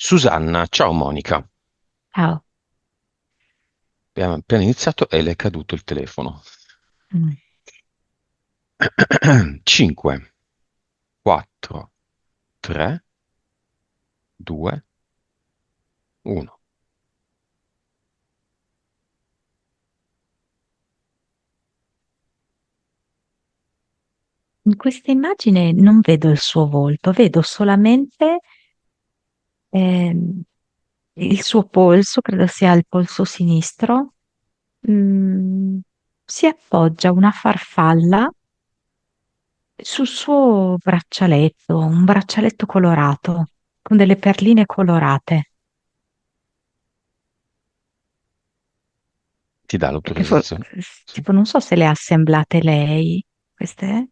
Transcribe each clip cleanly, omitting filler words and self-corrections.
Susanna, ciao Monica. Ciao. Abbiamo appena iniziato e le è caduto il telefono. Mm. 5, 4, 3, 2, 1. In questa immagine non vedo il suo volto, vedo solamente ehm, il suo polso, credo sia il polso sinistro. Mm, si appoggia una farfalla sul suo braccialetto, un braccialetto colorato, con delle perline colorate. Ti dà Perché l'autorizzazione? Sì. tipo, non so se le ha assemblate lei, queste.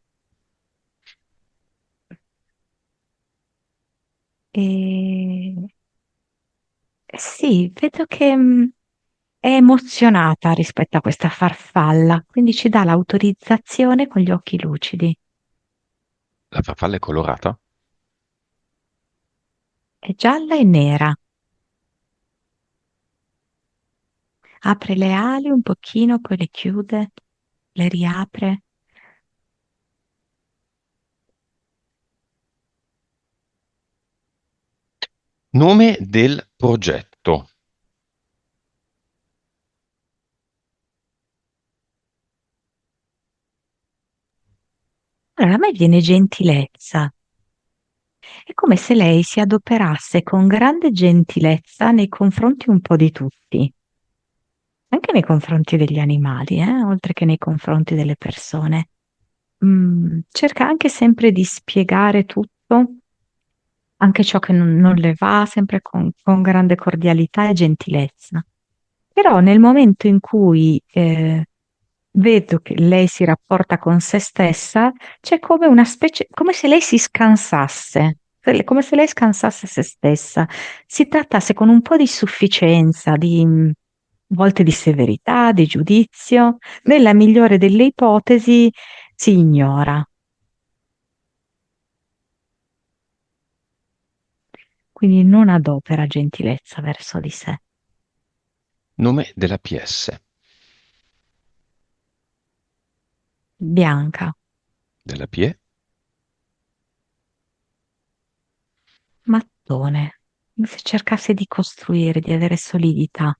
E sì, vedo che è emozionata rispetto a questa farfalla, quindi ci dà l'autorizzazione con gli occhi lucidi. La farfalla è colorata? È gialla e nera. Apre le ali un pochino, poi le chiude, le riapre. Nome del progetto. Allora, a me viene gentilezza. È come se lei si adoperasse con grande gentilezza nei confronti un po' di tutti, anche nei confronti degli animali, oltre che nei confronti delle persone. Cerca anche sempre di spiegare tutto, anche ciò che non le va, sempre con grande cordialità e gentilezza. Però nel momento in cui vedo che lei si rapporta con se stessa, c'è come una specie, come se lei si scansasse, come se lei scansasse se stessa, si trattasse con un po' di sufficienza, di volte di severità, di giudizio, nella migliore delle ipotesi si ignora. Quindi non adopera gentilezza verso di sé. Nome della PS. Bianca, Della PE. mattone, come se cercasse di costruire, di avere solidità.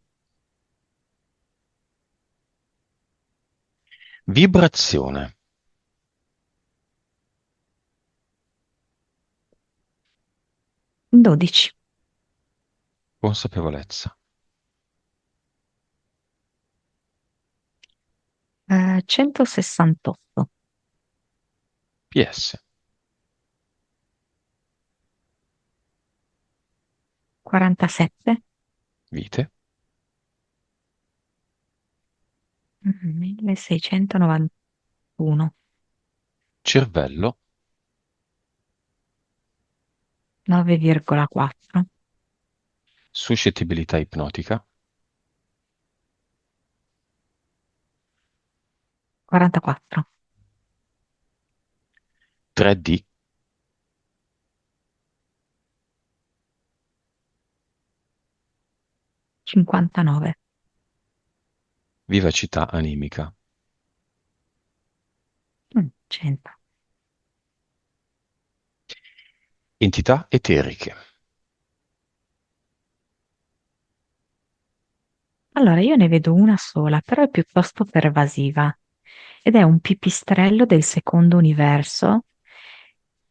Vibrazione. 12, Consapevolezza. 168, PS. 47, Vite. 1691, Cervello. 9,4, Suscettibilità ipnotica. 44, 3D. 59, Vivacità animica. 100. Entità eteriche. Allora, io ne vedo una sola, però è piuttosto pervasiva ed è un pipistrello del secondo universo,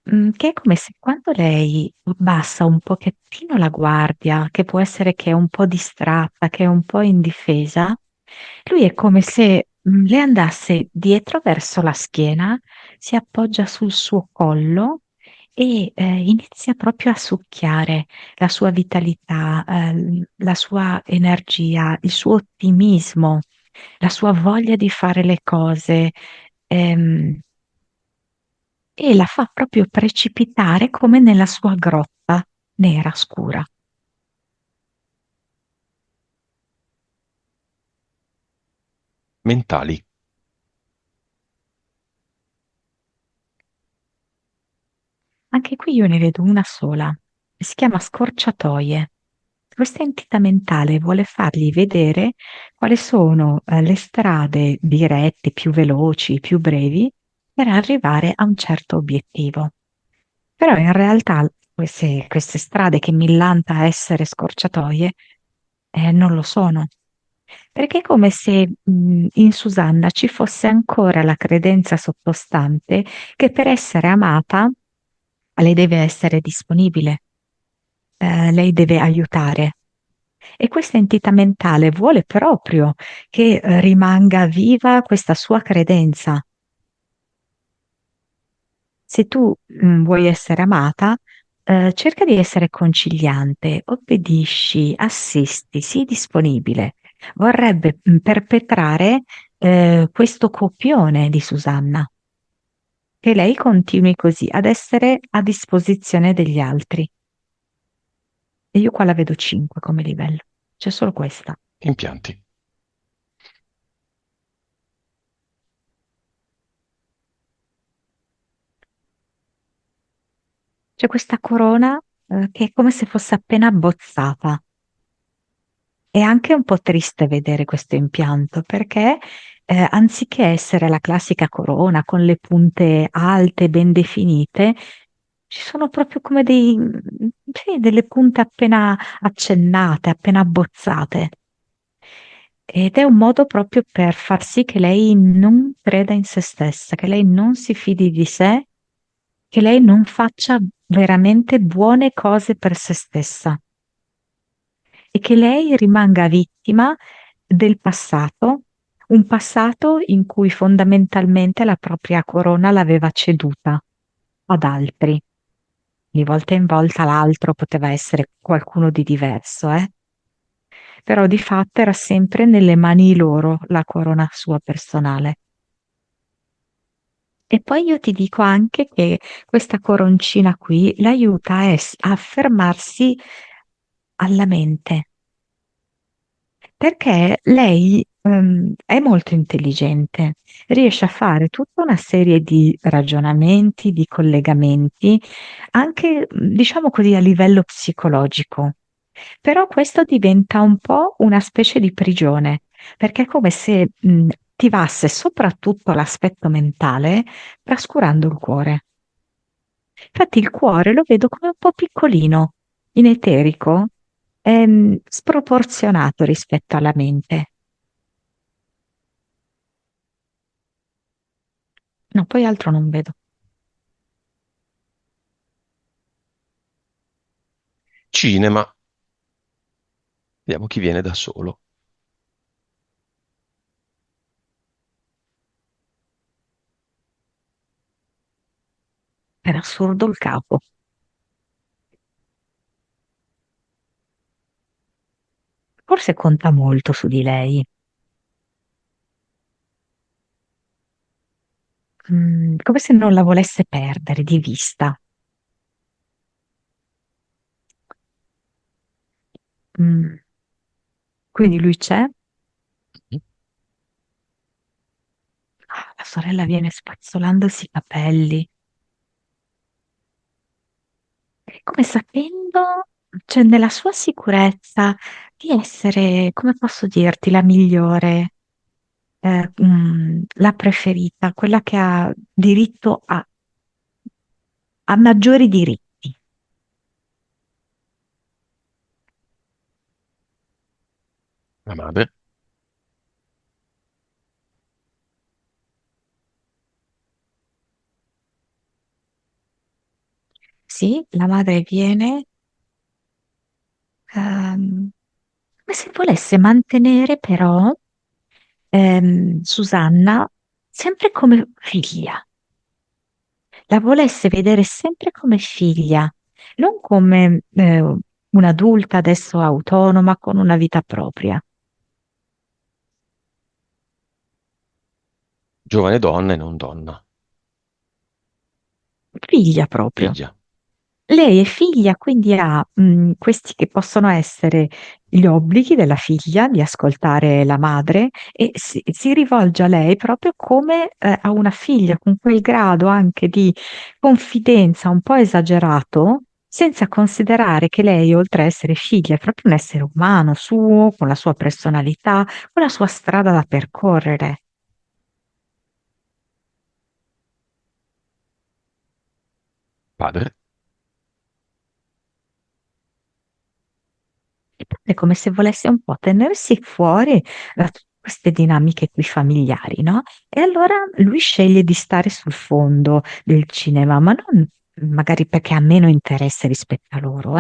che è come se quando lei abbassa un pochettino la guardia, che può essere che è un po' distratta, che è un po' indifesa, lui è come se le andasse dietro verso la schiena, si appoggia sul suo collo e inizia proprio a succhiare la sua vitalità, la sua energia, il suo ottimismo, la sua voglia di fare le cose, ehm, e la fa proprio precipitare come nella sua grotta nera scura. Mentali. Anche qui io ne vedo una sola. si chiama scorciatoie. Questa entità mentale vuole fargli vedere quali sono le strade dirette, più veloci, più brevi per arrivare a un certo obiettivo. Però in realtà queste strade che millanta essere scorciatoie non lo sono, perché è come se in Susanna ci fosse ancora la credenza sottostante che per essere amata lei deve essere disponibile, lei deve aiutare. E questa entità mentale vuole proprio che rimanga viva questa sua credenza. Se tu vuoi essere amata, cerca di essere conciliante, obbedisci, assisti, sii disponibile. Vorrebbe perpetrare questo copione di Susanna, che lei continui così ad essere a disposizione degli altri. E io qua la vedo 5 come livello, c'è solo questa. Impianti. C'è questa corona che è come se fosse appena abbozzata. È anche un po' triste vedere questo impianto perché anziché essere la classica corona con le punte alte, ben definite, ci sono proprio come sì, delle punte appena accennate, appena abbozzate. Ed è un modo proprio per far sì che lei non creda in se stessa, che lei non si fidi di sé, che lei non faccia veramente buone cose per se stessa e che lei rimanga vittima del passato, un passato in cui fondamentalmente la propria corona l'aveva ceduta ad altri. Di volta in volta l'altro poteva essere qualcuno di diverso, però di fatto era sempre nelle mani loro la corona sua personale. E poi io ti dico anche che questa coroncina qui l'aiuta a fermarsi alla mente, perché lei è molto intelligente, riesce a fare tutta una serie di ragionamenti, di collegamenti, anche diciamo così a livello psicologico. Però questo diventa un po' una specie di prigione, perché è come se attivasse soprattutto l'aspetto mentale, trascurando il cuore. Infatti il cuore lo vedo come un po' piccolino, in eterico, sproporzionato rispetto alla mente. No, poi altro non vedo. Cinema. Vediamo chi viene da solo. Per assurdo il capo. Forse conta molto su di lei. Come se non la volesse perdere di vista. Mm, quindi lui c'è. Ah, la sorella viene spazzolandosi i capelli, come sapendo, cioè nella sua sicurezza di essere, come posso dirti, la migliore, la preferita, quella che ha diritto a maggiori diritti. La madre. Sì, la madre viene, come se volesse mantenere però Susanna sempre come figlia. La volesse vedere sempre come figlia, non come un'adulta adesso autonoma con una vita propria, Giovane donna e non donna. figlia proprio. Figlia. Lei è figlia, quindi ha questi che possono essere gli obblighi della figlia di ascoltare la madre e si rivolge a lei proprio come a una figlia, con quel grado anche di confidenza un po' esagerato, senza considerare che lei, oltre a essere figlia, è proprio un essere umano suo, con la sua personalità, con la sua strada da percorrere. Padre? È come se volesse un po' tenersi fuori da tutte queste dinamiche qui familiari, no? E allora lui sceglie di stare sul fondo del cinema, ma non magari perché ha meno interesse rispetto a loro,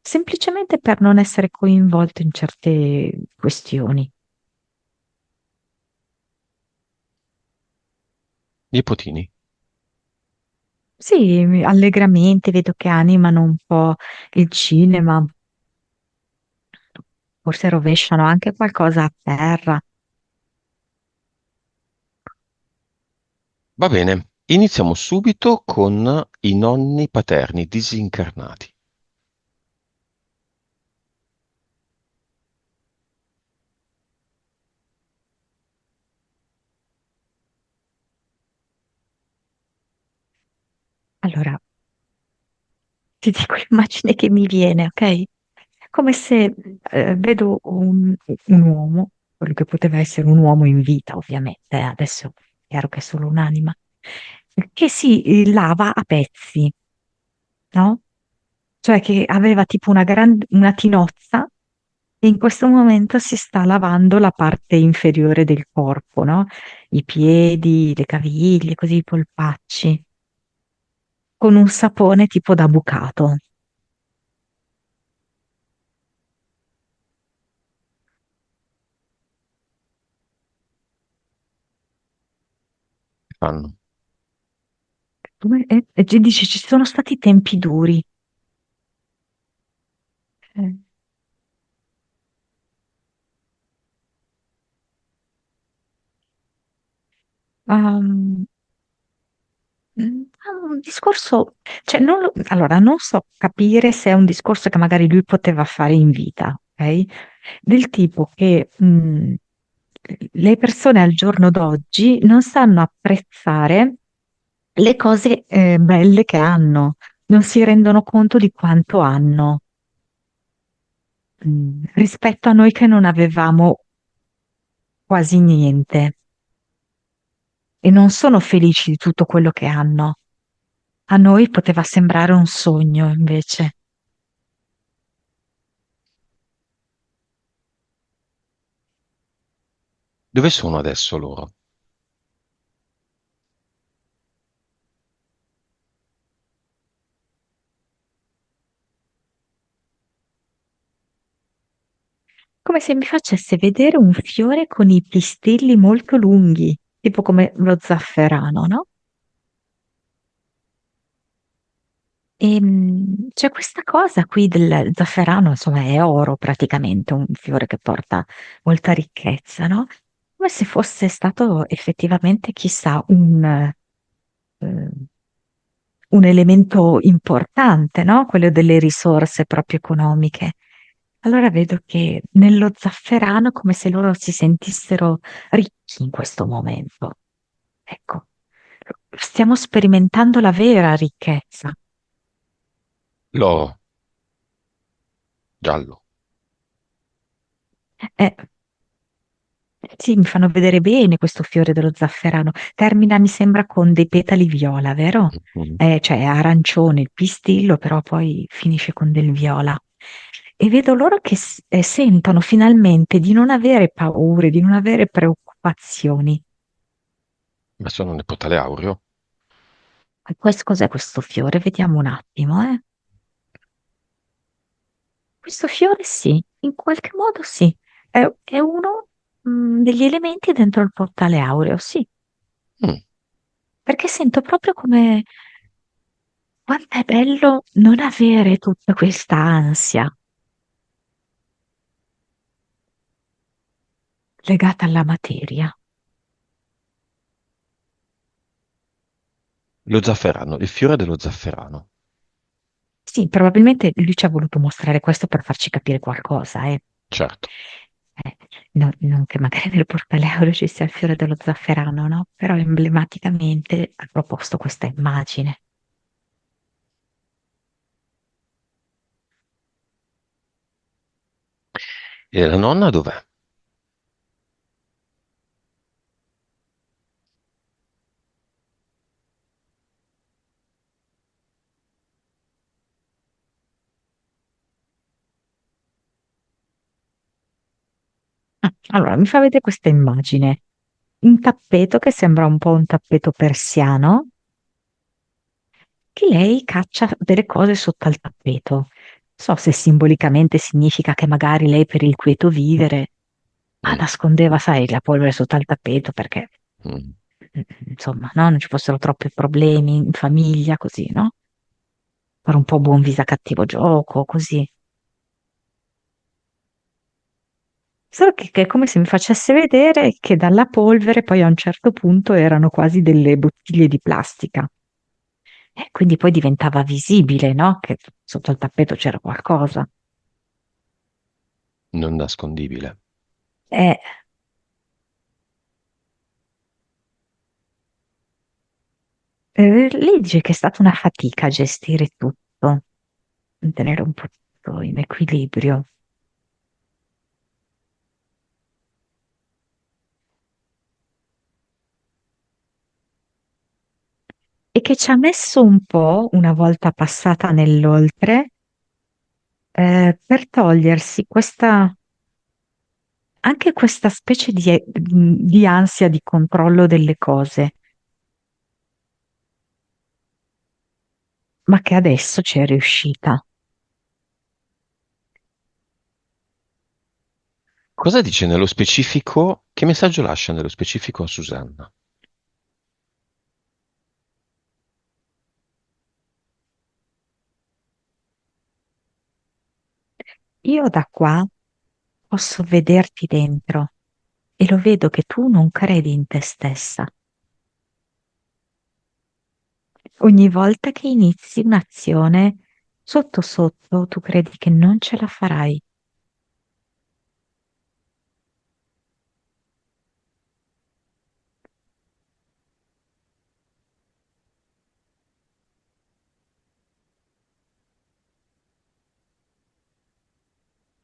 semplicemente per non essere coinvolto in certe questioni. Nipotini? Sì, allegramente vedo che animano un po' il cinema, forse rovesciano anche qualcosa a terra. Va bene, iniziamo subito con i nonni paterni disincarnati. Allora, ti dico l'immagine che mi viene, ok? Come se vedo un uomo, quello che poteva essere un uomo in vita, ovviamente, adesso è chiaro che è solo un'anima, che si lava a pezzi, no? Cioè che aveva tipo una tinozza e in questo momento si sta lavando la parte inferiore del corpo, no? I piedi, le caviglie, così i polpacci, con un sapone tipo da bucato. Fanno. E dice, ci sono stati tempi duri. Eh, um, è un discorso, cioè allora non so capire se è un discorso che magari lui poteva fare in vita, ok? Del tipo che le persone al giorno d'oggi non sanno apprezzare le cose belle che hanno, non si rendono conto di quanto hanno, rispetto a noi che non avevamo quasi niente e non sono felici di tutto quello che hanno. A noi poteva sembrare un sogno, invece. Dove sono adesso loro? Come se mi facesse vedere un fiore con i pistilli molto lunghi, tipo come lo zafferano, no? C'è questa cosa qui del zafferano, insomma, è oro praticamente, un fiore che porta molta ricchezza, no? Come se fosse stato effettivamente, chissà, un elemento importante, no? Quello delle risorse proprio economiche. Allora vedo che nello zafferano è come se loro si sentissero ricchi in questo momento. Ecco, stiamo sperimentando la vera ricchezza. L'oro, giallo. Eh, sì, mi fanno vedere bene questo fiore dello zafferano. Termina, mi sembra, con dei petali viola, vero? Mhm. Cioè è arancione il pistillo, però poi finisce con del viola. E vedo loro che sentono finalmente di non avere paure, di non avere preoccupazioni. Ma sono nipotale Aureo. Questo cos'è questo fiore? Vediamo un attimo, eh. Questo fiore sì, in qualche modo sì. È uno, degli elementi dentro il portale aureo, sì. Mm. Perché sento proprio come quanto è bello non avere tutta questa ansia legata alla materia. Lo zafferano, il fiore dello zafferano. Sì, probabilmente lui ci ha voluto mostrare questo per farci capire qualcosa, eh. Certo. Eh, non che magari nel portale aureo ci sia il fiore dello zafferano, no? Però emblematicamente ha proposto questa immagine. E la nonna dov'è? Allora, mi fa vedere questa immagine. Un tappeto che sembra un po' un tappeto persiano, che lei caccia delle cose sotto al tappeto. Non so se simbolicamente significa che magari lei per il quieto vivere Mm, nascondeva, sai, la polvere sotto al tappeto perché, mm. insomma, no, non ci fossero troppi problemi in famiglia, così, no? Fare un po' buon viso a cattivo gioco, così. Solo che è come se mi facesse vedere che dalla polvere poi a un certo punto erano quasi delle bottiglie di plastica. E quindi poi diventava visibile, no? Che sotto il tappeto c'era qualcosa. Non nascondibile. E lei dice che è stata una fatica gestire tutto, tenere un po' tutto in equilibrio. E che ci ha messo un po', una volta passata nell'oltre, per togliersi questa, anche questa specie di ansia di controllo delle cose, ma che adesso ci è riuscita. Cosa dice nello specifico? Che messaggio lascia nello specifico a Susanna? Io da qua posso vederti dentro e lo vedo che tu non credi in te stessa. Ogni volta che inizi un'azione, sotto sotto tu credi che non ce la farai.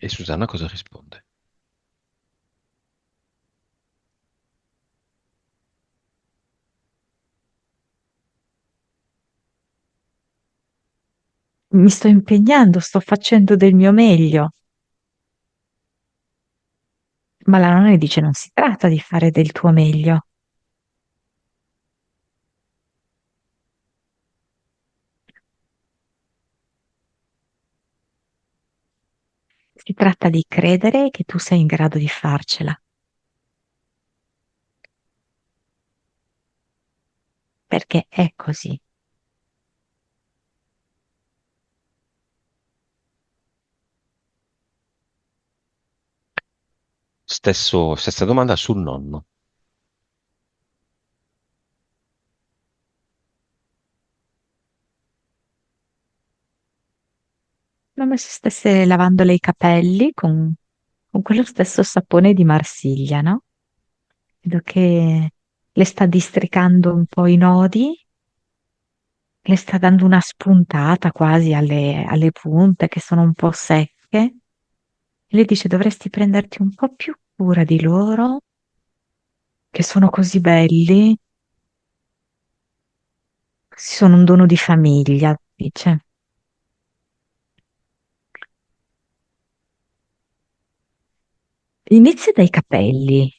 E Susanna cosa risponde? Mi sto impegnando, sto facendo del mio meglio, ma la nonna dice non si tratta di fare del tuo meglio, si tratta di credere che tu sei in grado di farcela, perché è così. Stessa domanda sul nonno. Come se stesse lavandole i capelli con quello stesso sapone di Marsiglia, no? Vedo che le sta districando un po' i nodi, le sta dando una spuntata quasi alle punte che sono un po' secche. E le dice dovresti prenderti un po' più cura di loro, che sono così belli, sono un dono di famiglia, dice. Inizia dai capelli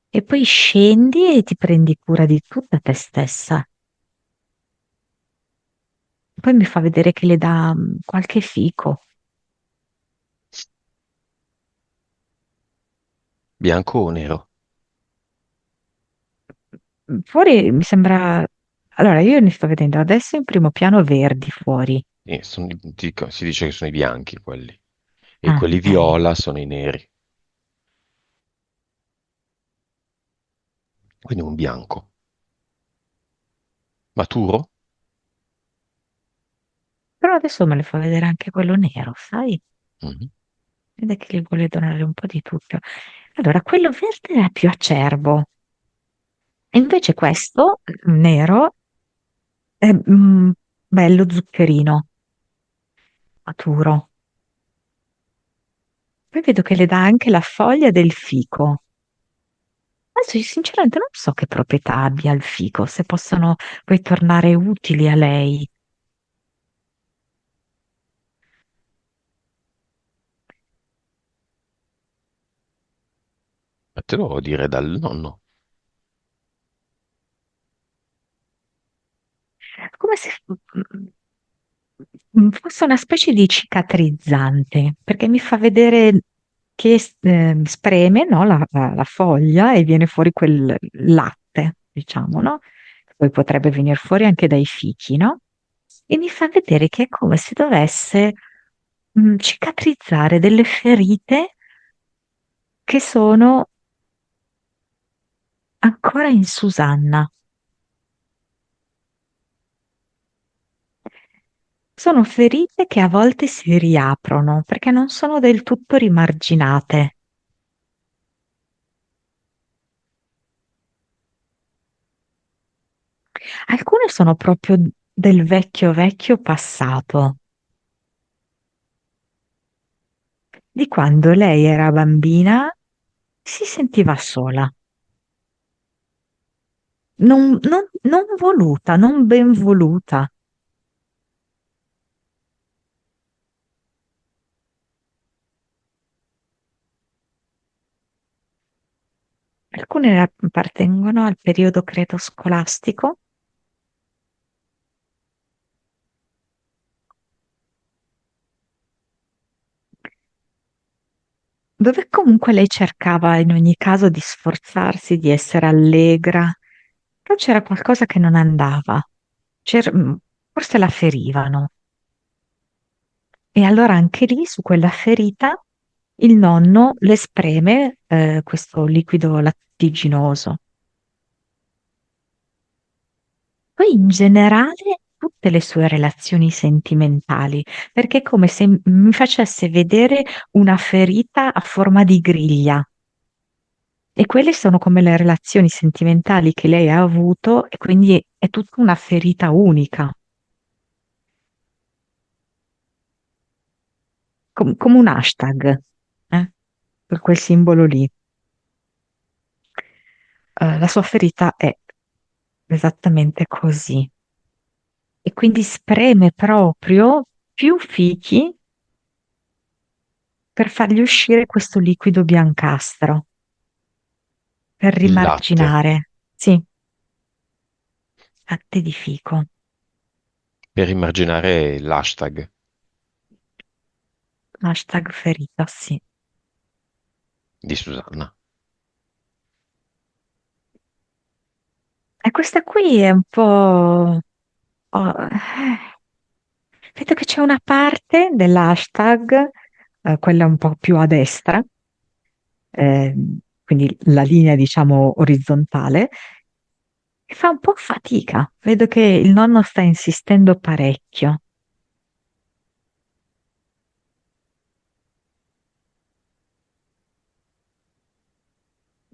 e poi scendi e ti prendi cura di tutta te stessa. Poi mi fa vedere che le dà qualche fico. Bianco o nero? Fuori mi sembra. Allora, io ne sto vedendo adesso in primo piano verdi fuori. Si dice che sono i bianchi quelli. E Ah, quelli viola sono i neri. Quindi un bianco. Maturo? però adesso me le fa vedere anche quello nero, sai? Mhm. Vede che gli vuole donare un po' di tutto. Allora, quello verde era più acerbo. E invece questo, nero, è bello zuccherino, maturo. Poi vedo che le dà anche la foglia del fico. Adesso io sinceramente non so che proprietà abbia il fico, se possono poi tornare utili a lei. Ma te lo devo dire dal nonno. Come se fosse una specie di cicatrizzante, perché mi fa vedere che spreme, no, la foglia e viene fuori quel latte, diciamo, no? Poi potrebbe venire fuori anche dai fichi, no? E mi fa vedere che è come se dovesse cicatrizzare delle ferite che sono ancora in Susanna. Sono ferite che a volte si riaprono perché non sono del tutto rimarginate. Alcune sono proprio del vecchio vecchio passato, di quando lei era bambina, si sentiva sola, non voluta, non ben voluta. Alcune appartengono al periodo credo scolastico, dove comunque lei cercava in ogni caso di sforzarsi di essere allegra, però c'era qualcosa che non andava. Forse la ferivano. E allora anche lì, su quella ferita, il nonno le spreme questo liquido lattiginoso. Poi in generale tutte le sue relazioni sentimentali, perché è come se mi facesse vedere una ferita a forma di griglia. E quelle sono come le relazioni sentimentali che lei ha avuto, e quindi è tutta una ferita unica, come un hashtag, per quel simbolo lì. La sua ferita è esattamente così. E quindi spreme proprio più fichi per fargli uscire questo liquido biancastro, per Il latte, rimarginare. Sì, latte di fico. per immaginare l'hashtag Hashtag ferita, sì. di Susanna. E questa qui è un po'... vedo che c'è una parte dell'hashtag, quella un po' più a destra, quindi la linea diciamo orizzontale, che fa un po' fatica. Vedo che il nonno sta insistendo parecchio.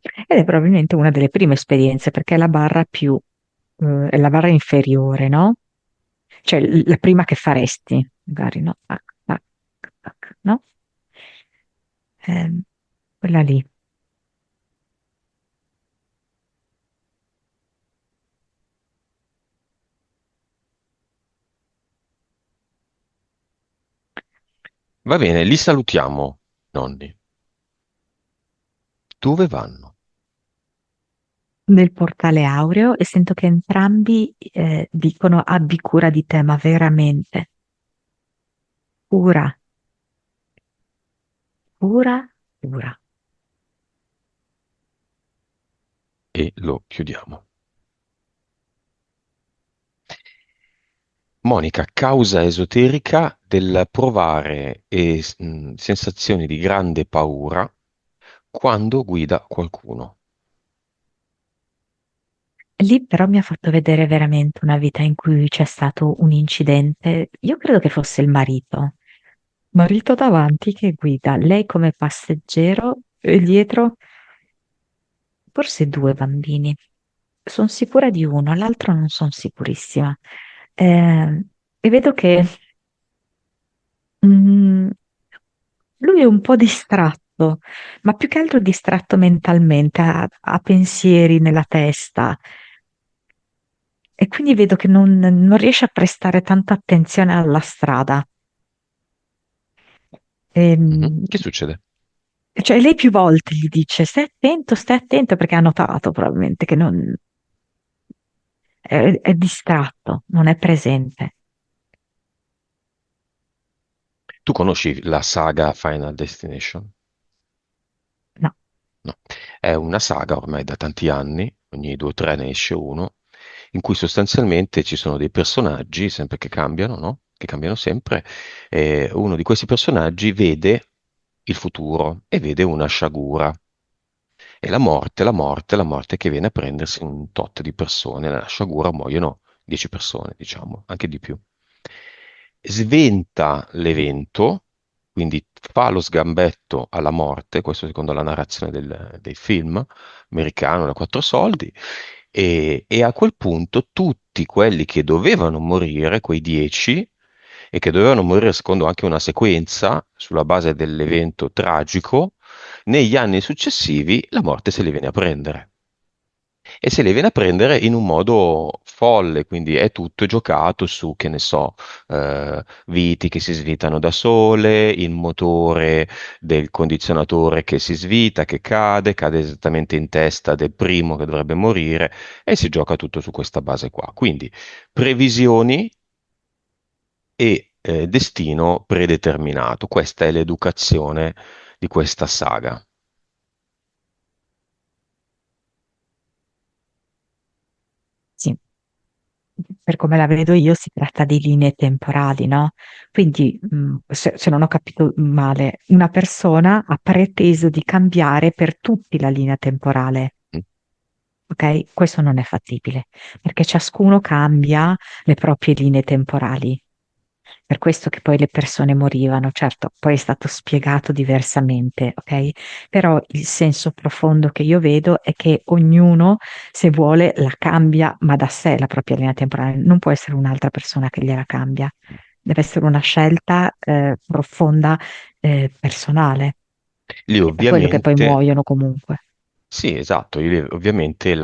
Ed è probabilmente una delle prime esperienze perché è la barra più, è la barra inferiore, no? Cioè la prima che faresti, magari, no? Tac, tac, tac, no? Quella lì. Va bene, li salutiamo, nonni. Dove vanno? Nel portale aureo e sento che entrambi dicono abbi cura di te, ma veramente. Cura, cura, cura. E lo chiudiamo. Monica, causa esoterica del provare sensazioni di grande paura quando guida qualcuno. Lì però mi ha fatto vedere veramente una vita in cui c'è stato un incidente. Io credo che fosse il marito. Marito davanti che guida, lei come passeggero e dietro forse due bambini. Sono sicura di uno, l'altro non sono sicurissima. E vedo che mm, Lui è un po' distratto, ma più che altro distratto mentalmente, ha pensieri nella testa e quindi vedo che non riesce a prestare tanta attenzione alla strada. Mhm. Ehm, Che succede? cioè lei più volte gli dice stai attento perché ha notato probabilmente che non, è distratto, non è presente. Tu conosci la saga Final Destination? No, No. È una saga ormai da tanti anni, ogni 2 o 3 ne esce uno, in cui sostanzialmente ci sono dei personaggi, sempre che cambiano, no? Che cambiano sempre, e uno di questi personaggi vede il futuro e vede una sciagura. E la morte che viene a prendersi un tot di persone, nella sciagura muoiono 10 persone, diciamo, anche di più. Sventa l'evento, quindi fa lo sgambetto alla morte, questo secondo la narrazione del film americano, da quattro soldi, e a quel punto tutti quelli che dovevano morire, quei 10, e che dovevano morire secondo anche una sequenza sulla base dell'evento tragico, negli anni successivi la morte se li viene a prendere. E se li viene a prendere in un modo folle, quindi è tutto giocato su, che ne so, viti che si svitano da sole, il motore del condizionatore che si svita, che cade esattamente in testa del primo che dovrebbe morire, e si gioca tutto su questa base qua. Quindi previsioni e destino predeterminato. Questa è l'educazione di questa saga. sì, per come la vedo io si tratta di linee temporali, no? Quindi, se non ho capito male, una persona ha preteso di cambiare per tutti la linea temporale. Mm. Ok? Questo non è fattibile, perché ciascuno cambia le proprie linee temporali. Per questo che poi le persone morivano, certo, poi è stato spiegato diversamente, ok? Però il senso profondo che io vedo è che ognuno, se vuole, la cambia, ma da sé la propria linea temporale. Non può essere un'altra persona che gliela cambia. Deve essere una scelta, profonda, personale. Lì È per quello che poi ovviamente. muoiono comunque. Sì, esatto, ovviamente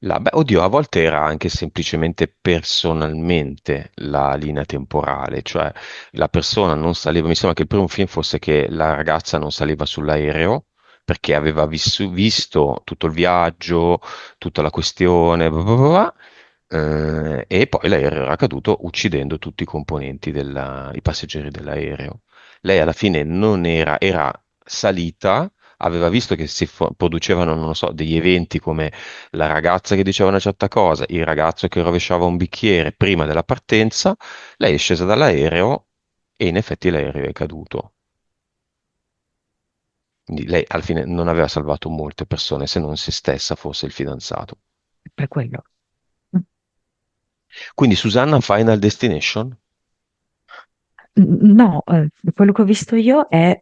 beh, oddio, a volte era anche semplicemente personalmente la linea temporale, cioè la persona non saliva, mi sembra che il primo film fosse che la ragazza non saliva sull'aereo perché aveva visto tutto il viaggio, tutta la questione, bla bla bla, bla, e poi l'aereo era caduto uccidendo tutti i componenti i passeggeri dell'aereo. Lei alla fine non era salita, aveva visto che si producevano, non lo so, degli eventi come la ragazza che diceva una certa cosa, il ragazzo che rovesciava un bicchiere prima della partenza, lei è scesa dall'aereo e in effetti l'aereo è caduto. Quindi lei alla fine non aveva salvato molte persone, se non se stessa, forse il fidanzato. Per quello. Quindi Susanna Final Destination? No, quello che ho visto io è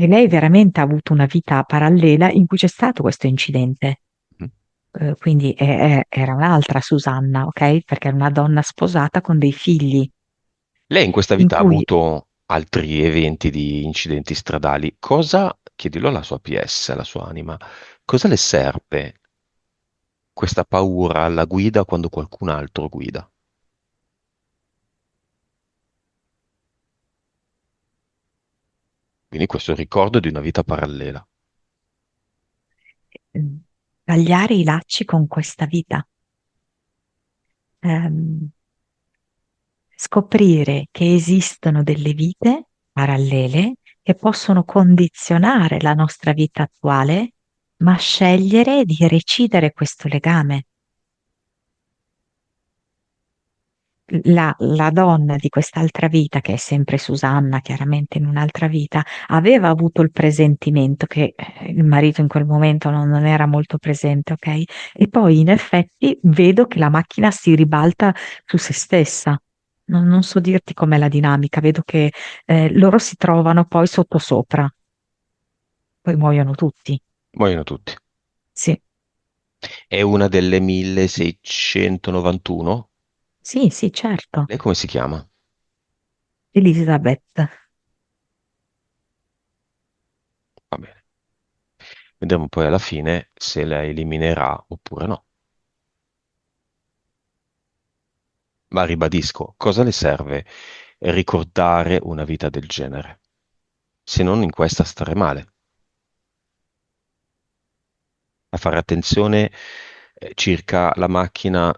che lei veramente ha avuto una vita parallela in cui c'è stato questo incidente. Mm. Quindi era un'altra Susanna, ok? Perché era una donna sposata con dei figli, Lei in questa in vita ha cui avuto altri eventi di incidenti stradali. Cosa, chiedilo alla sua PS, alla sua anima, cosa le serve questa paura alla guida quando qualcun altro guida? Quindi questo è il ricordo di una vita parallela. tagliare i lacci con questa vita. Ehm, Scoprire che esistono delle vite parallele che possono condizionare la nostra vita attuale, ma scegliere di recidere questo legame. La donna di quest'altra vita, che è sempre Susanna, chiaramente in un'altra vita, aveva avuto il presentimento che il marito in quel momento non era molto presente, ok? E poi in effetti vedo che la macchina si ribalta su se stessa. Non so dirti com'è la dinamica, vedo che loro si trovano poi sottosopra, poi muoiono tutti. Muoiono tutti. Sì, È una delle 1691? sì, sì, certo. Lei come si chiama? Elizabeth. Va bene. Vedremo poi alla fine se la eliminerà oppure no. Ma ribadisco, cosa le serve ricordare una vita del genere? Se non in questa stare male, a fare attenzione circa la macchina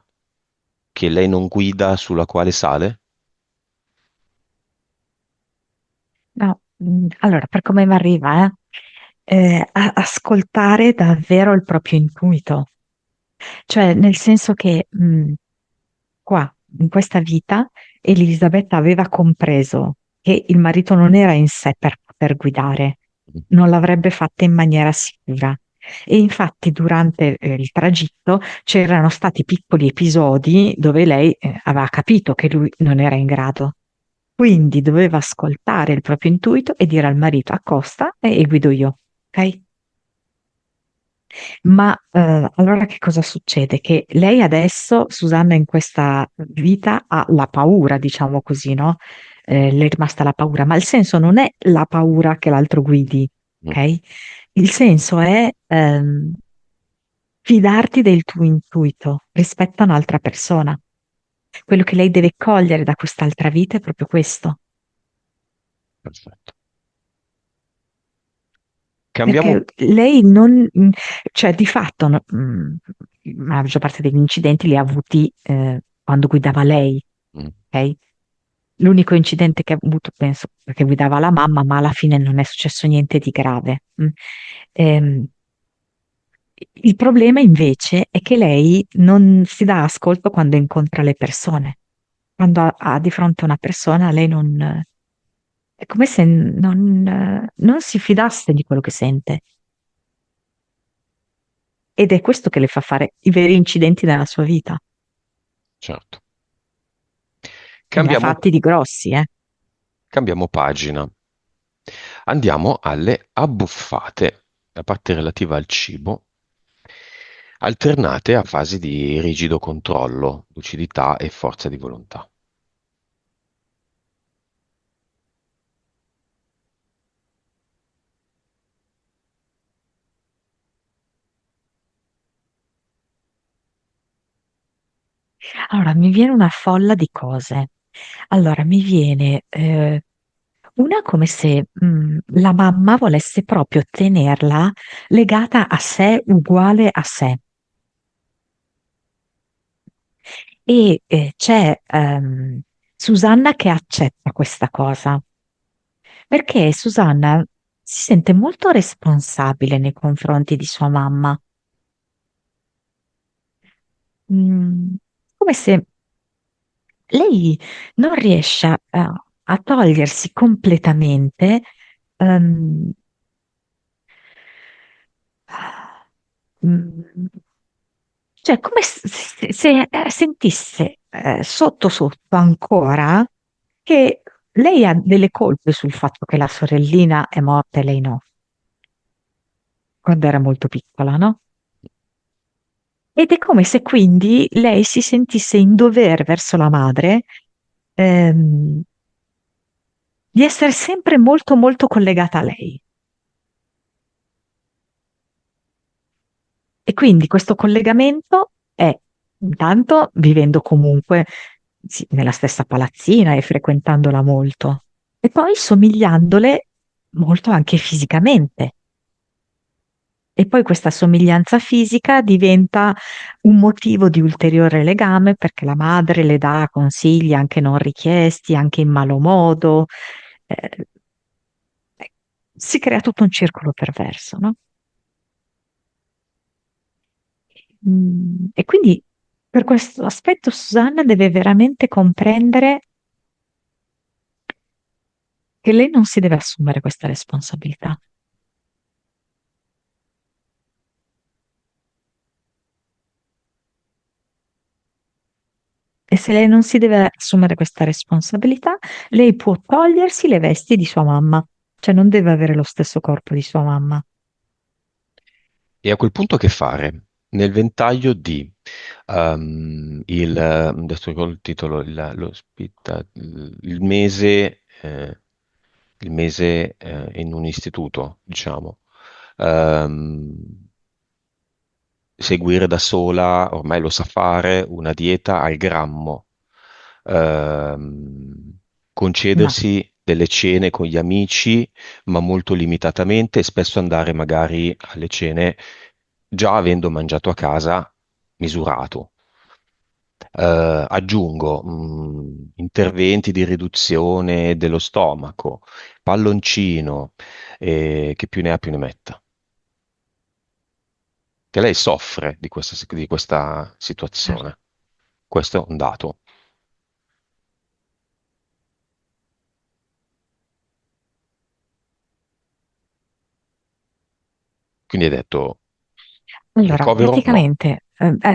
che lei non guida sulla quale sale? No, allora, per come mi arriva, ascoltare davvero il proprio intuito, cioè nel senso che qua, in questa vita, Elisabetta aveva compreso che il marito non era in sé per poter guidare, non l'avrebbe fatta in maniera sicura. E infatti durante il tragitto c'erano stati piccoli episodi dove lei aveva capito che lui non era in grado. Quindi doveva ascoltare il proprio intuito e dire al marito accosta e guido io, ok? Ma allora che cosa succede? Che lei adesso, Susanna, in questa vita ha la paura, diciamo così, no? Le è rimasta la paura, ma il senso non è la paura che l'altro guidi, Mm, ok? Il senso è fidarti del tuo intuito rispetto a un'altra persona. Quello che lei deve cogliere da quest'altra vita è proprio questo. perfetto. Cambiamo. Perché lei non, cioè di fatto, la maggior parte degli incidenti li ha avuti quando guidava lei, Mm, ok? L'unico incidente che ha avuto, penso, perché guidava la mamma, ma alla fine non è successo niente di grave. Ehm, il problema invece è che lei non si dà ascolto quando incontra le persone. Quando ha di fronte una persona, lei non, è come se non si fidasse di quello che sente. Ed è questo che le fa fare i veri incidenti nella sua vita. certo. E ne ha Cambiamo, fatti di grossi, eh. cambiamo pagina. Andiamo alle abbuffate, la parte relativa al cibo, alternate a fasi di rigido controllo, lucidità e forza di volontà. Allora, mi viene una folla di cose. Allora, mi viene una come se la mamma volesse proprio tenerla legata a sé, uguale a sé. E c'è Susanna che accetta questa cosa, perché Susanna si sente molto responsabile nei confronti di sua mamma. Come se lei non riesce a togliersi completamente, ehm, mm, cioè come se sentisse sotto sotto ancora che lei ha delle colpe sul fatto che la sorellina è morta e lei no, quando era molto piccola, no? Ed è come se quindi lei si sentisse in dovere verso la madre, ehm, di essere sempre molto molto collegata a lei. E quindi questo collegamento è intanto vivendo comunque sì, nella stessa palazzina e frequentandola molto, e poi somigliandole molto anche fisicamente. E poi questa somiglianza fisica diventa un motivo di ulteriore legame perché la madre le dà consigli anche non richiesti, anche in malo modo. Eh, si crea tutto un circolo perverso, no? E quindi per questo aspetto Susanna deve veramente comprendere che lei non si deve assumere questa responsabilità. E se lei non si deve assumere questa responsabilità, lei può togliersi le vesti di sua mamma, cioè non deve avere lo stesso corpo di sua mamma. E a quel punto che fare? Nel ventaglio di adesso ricordo il titolo, il mese in un istituto, diciamo. ehm, seguire da sola, ormai lo sa fare, una dieta al grammo, No. concedersi delle cene con gli amici, ma molto limitatamente, e spesso andare magari alle cene già avendo mangiato a casa misurato. Aggiungo, interventi di riduzione dello stomaco, palloncino, che più ne ha più ne metta. Che lei soffre di questa situazione. Questo è un dato. Quindi hai detto Allora, ricovero? No. praticamente,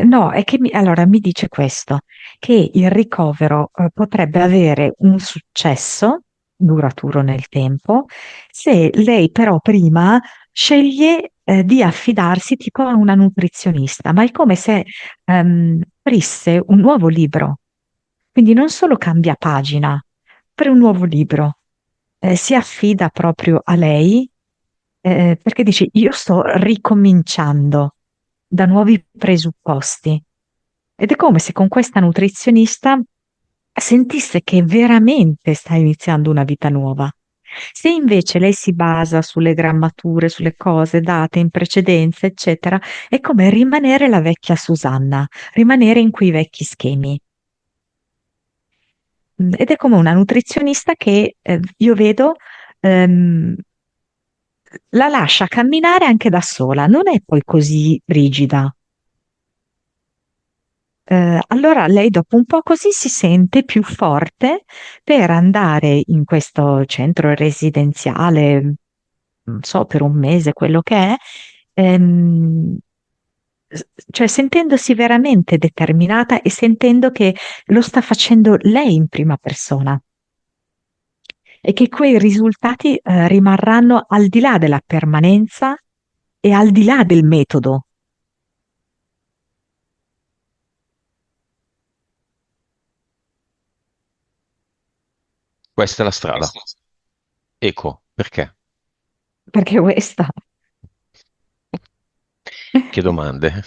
no, è che allora mi dice questo, che il ricovero potrebbe avere un successo duraturo nel tempo, se lei però prima sceglie di affidarsi tipo a una nutrizionista, ma è come se aprisse un nuovo libro, quindi non solo cambia pagina, per un nuovo libro, si affida proprio a lei perché dici, io sto ricominciando da nuovi presupposti. Ed è come se con questa nutrizionista sentisse che veramente sta iniziando una vita nuova. Se invece lei si basa sulle grammature, sulle cose date in precedenza, eccetera, è come rimanere la vecchia Susanna, rimanere in quei vecchi schemi. Ed è come una nutrizionista che io vedo ehm, la lascia camminare anche da sola, non è poi così rigida. Allora lei dopo un po' così si sente più forte per andare in questo centro residenziale, non so, per un mese, quello che è, ehm, cioè sentendosi veramente determinata e sentendo che lo sta facendo lei in prima persona e che quei risultati, rimarranno al di là della permanenza e al di là del metodo. Questa è la strada. Eco, perché? Perché questa. Che domande.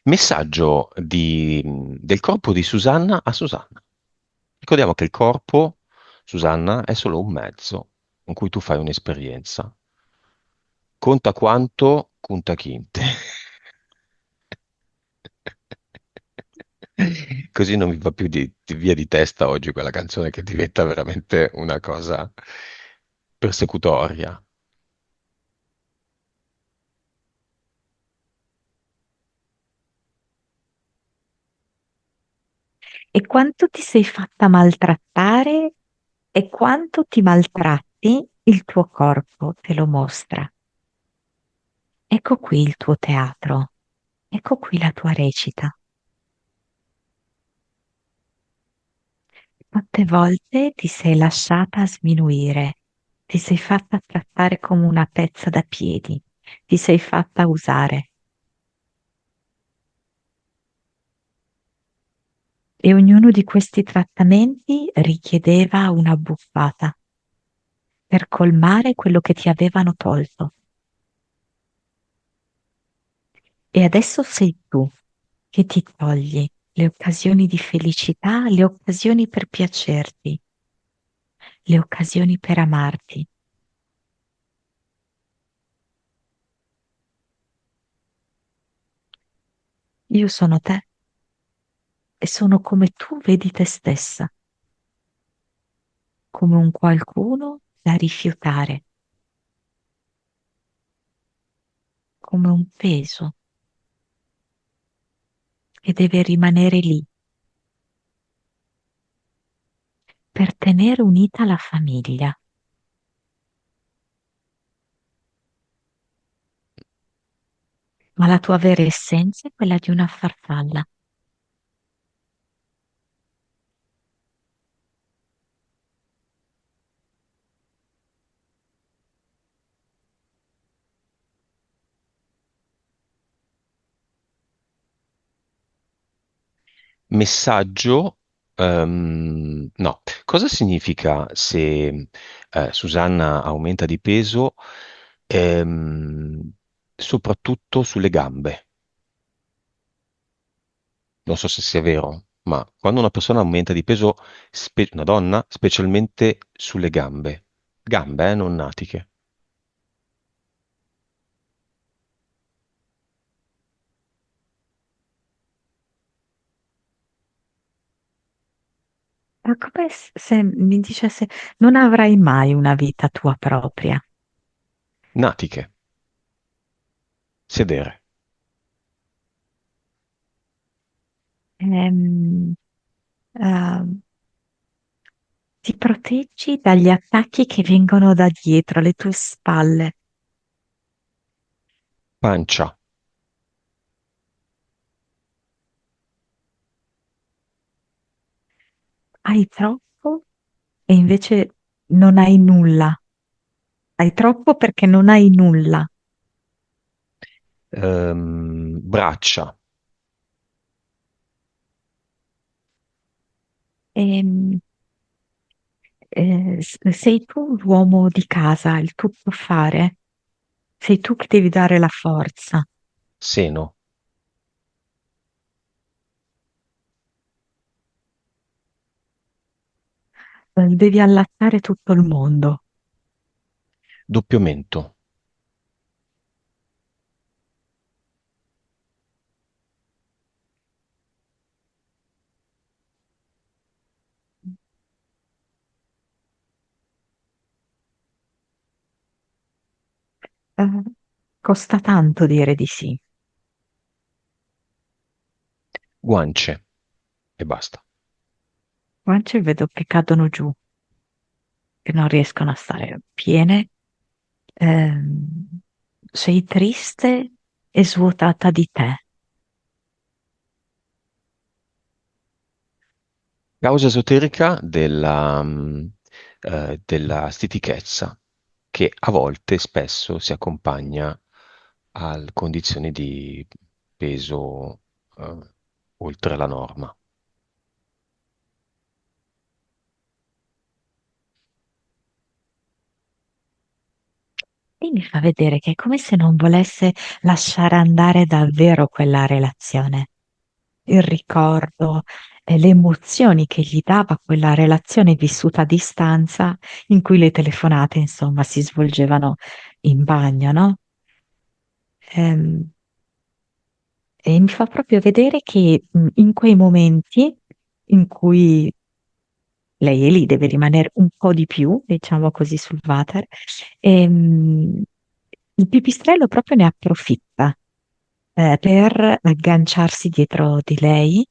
Messaggio del corpo di Susanna a Susanna. Ricordiamo che il corpo, Susanna, è solo un mezzo con cui tu fai un'esperienza. Conta quanto, conta quinte. Così non mi va più di via di testa oggi quella canzone che diventa veramente una cosa persecutoria. E quanto ti sei fatta maltrattare e quanto ti maltratti, il tuo corpo te lo mostra. Ecco qui il tuo teatro, ecco qui la tua recita. Quante volte ti sei lasciata sminuire, ti sei fatta trattare come una pezza da piedi, ti sei fatta usare e ognuno di questi trattamenti richiedeva una buffata per colmare quello che ti avevano tolto. E adesso sei tu che ti togli le occasioni di felicità, le occasioni per piacerti, le occasioni per amarti. Io sono te e sono come tu vedi te stessa, come un qualcuno da rifiutare, come un peso che deve rimanere lì per tenere unita la famiglia. Ma la tua vera essenza è quella di una farfalla. Messaggio, No. Cosa significa se Susanna aumenta di peso, ehm, soprattutto sulle gambe? Non so se sia vero, ma quando una persona aumenta di peso, una donna, specialmente sulle gambe, non natiche. Ma come se mi dicesse non avrai mai una vita tua propria? Natiche, sedere. Ehm, ehm, Ti proteggi dagli attacchi che vengono da dietro, alle tue spalle. Pancia, Hai troppo e invece non hai nulla. Hai troppo perché non hai nulla. braccia, Ehm, Sei tu l'uomo di casa, il tuttofare. Sei tu che devi dare la forza. seno, Devi allattare tutto il mondo. doppio mento, Eh, Costa tanto dire di sì. guance e basta. Guance vedo che cadono giù, che non riescono a stare piene. Sei triste e svuotata di te. Causa esoterica della stitichezza, che a volte, spesso, si accompagna a condizioni di peso eh, oltre la norma. E mi fa vedere che è come se non volesse lasciare andare davvero quella relazione. Il ricordo e le emozioni che gli dava quella relazione vissuta a distanza, in cui le telefonate, insomma, si svolgevano in bagno, no? Ehm, E mi fa proprio vedere che in quei momenti in cui lei è lì, deve rimanere un po' di più, diciamo così, sul water, il pipistrello proprio ne approfitta per agganciarsi dietro di lei,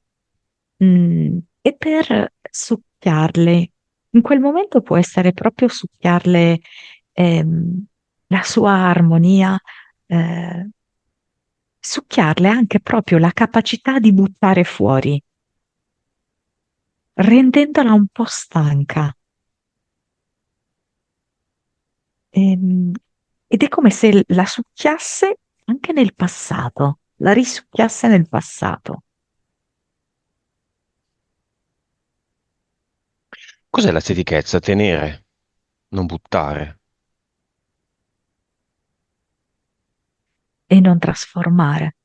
e per succhiarle. In quel momento può essere proprio succhiarle la sua armonia, eh, succhiarle anche proprio la capacità di buttare fuori, rendendola un po' stanca. Ehm, Ed è come se la succhiasse anche nel passato, la risucchiasse nel passato. Cos'è la stitichezza? Tenere, non buttare. E non trasformare,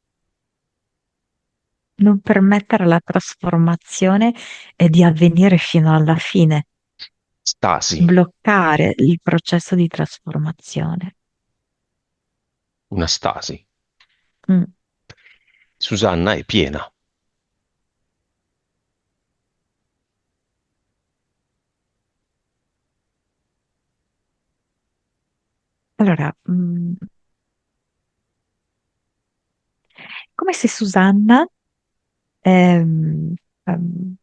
non permettere alla trasformazione di avvenire fino alla fine, Stasi, bloccare il processo di trasformazione. una stasi. Mm. Susanna è piena. Allora, come se Susanna ehm, ehm,